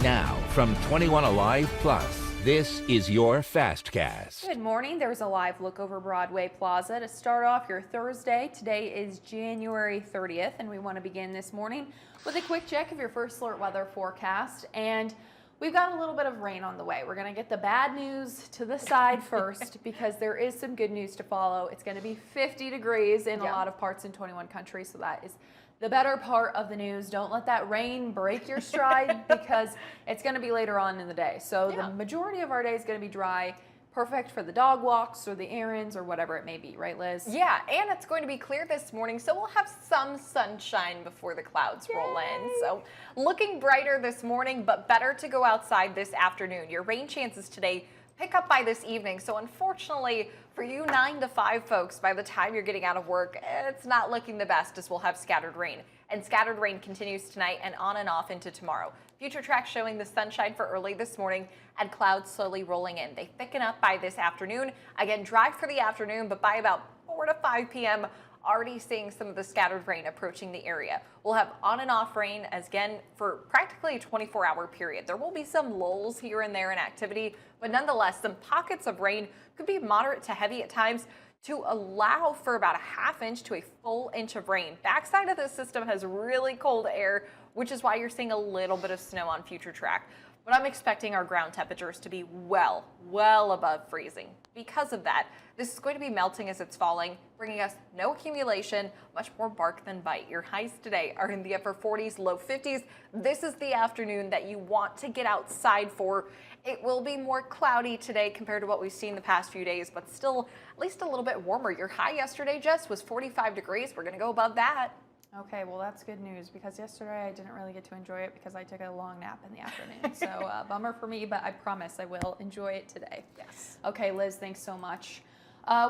Now, from 21Alive Plus, this is your Fastcast. Good morning. There's a live look over Broadway Plaza to start off your Thursday. Today is January 30th, and we want to begin this morning with a quick check of your first alert weather forecast. And we've got a little bit of rain on the way. We're going to get the bad news to the side first because there is some good news to follow. It's going to be 50 degrees in a lot of parts in 21 countries, so that is the better part of the news. Don't let that rain break your stride because it's going to be later on in the day. So the majority of our day is going to be dry, perfect for the dog walks or the errands or whatever it may be, right, Liz? Yeah, and it's going to be clear this morning, so we'll have some sunshine before the clouds roll in. So looking brighter this morning, but better to go outside this afternoon. Your rain chances today pick up by this evening. So unfortunately for you 9 to 5 folks, by the time you're getting out of work, it's not looking the best as we'll have scattered rain. And scattered rain continues tonight and off into tomorrow. Future tracks showing the sunshine for early this morning and clouds slowly rolling in. They thicken up by this afternoon. Again, dry for the afternoon, but by about 4 to 5 p.m., already seeing some of the scattered rain approaching the area. We'll have on and off rain as again for practically a 24-hour period. There will be some lulls here and there in activity, but nonetheless, some pockets of rain could be moderate to heavy at times to allow for about a ½ inch to a full inch of rain. Backside of this system has really cold air, which is why you're seeing a little bit of snow on future track. But I'm expecting our ground temperatures to be well above freezing. Because of that, this is going to be melting as it's falling, bringing us no accumulation, much more bark than bite. Your highs today are in the upper 40s, low 50s. This is the afternoon that you want to get outside for. It will be more cloudy today compared to what we've seen the past few days, but still at least a little bit warmer. Your high yesterday, Jess, was 45 degrees. We're going to go above that. Okay, well, that's good news because yesterday I didn't really get to enjoy it because I took a long nap in the afternoon. So bummer for me, but I promise I will enjoy it today. Yes. Okay, Liz, thanks so much.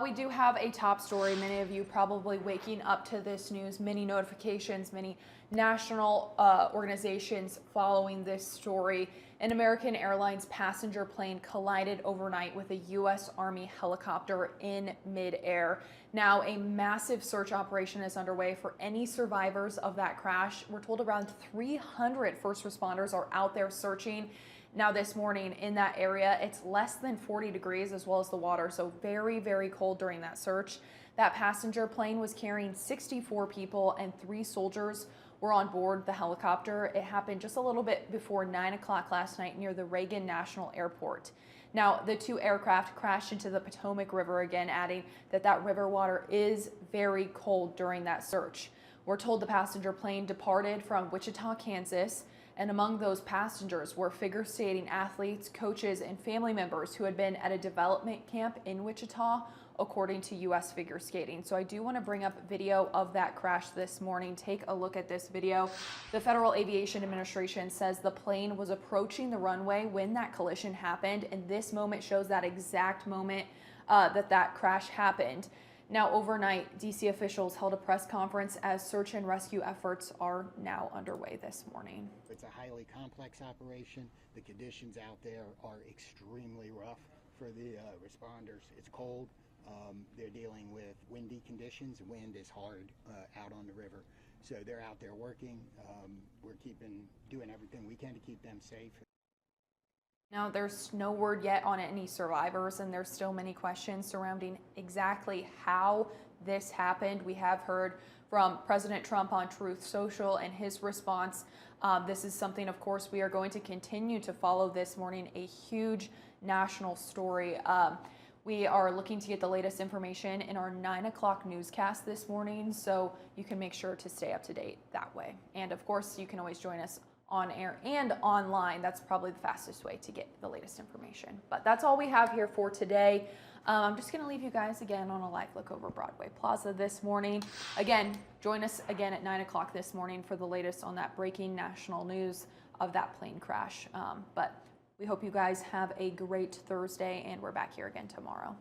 We do have a top story. Many of you probably waking up to this news, many notifications, many national organizations following this story. An American Airlines passenger plane collided overnight with a U.S. Army helicopter in midair. Now, a massive search operation is underway for any survivors of that crash. We're told around 300 first responders are out there searching. Now, this morning in that area, it's less than 40 degrees as well as the water, so very cold during that search. That passenger plane was carrying 64 people and 3 soldiers were on board the helicopter. It happened just a little bit before 9 o'clock last night near the Reagan National Airport. Now, the 2 aircraft crashed into the Potomac River again, adding that river water is very cold during that search. We're told the passenger plane departed from Wichita, Kansas, and among those passengers were figure skating athletes, coaches, and family members who had been at a development camp in Wichita, according to U.S. Figure Skating. So I do want to bring up video of that crash this morning. Take a look at this video. The Federal Aviation Administration says the plane was approaching the runway when that collision happened, and this moment shows that exact moment that crash happened. Now, overnight, D.C. officials held a press conference as search and rescue efforts are now underway this morning. It's a highly complex operation. The conditions out there are extremely rough for the responders. It's cold. They're dealing with windy conditions. Wind is hard out on the river. So they're out there working. We're doing everything we can to keep them safe. Now, there's no word yet on any survivors, and there's still many questions surrounding exactly how this happened. We have heard from President Trump on Truth Social and his response. This is something, of course, we are going to continue to follow this morning, a huge national story. We are looking to get the latest information in our 9 o'clock newscast this morning, so you can make sure to stay up to date that way. And of course, you can always join us on air and online. That's probably the fastest way to get the latest information. But that's all we have here for today. I'm just going to leave you guys again on a live look over Broadway Plaza this morning. Again, join us again at 9 o'clock this morning for the latest on that breaking national news of that plane crash. But we hope you guys have a great Thursday, and we're back here again tomorrow.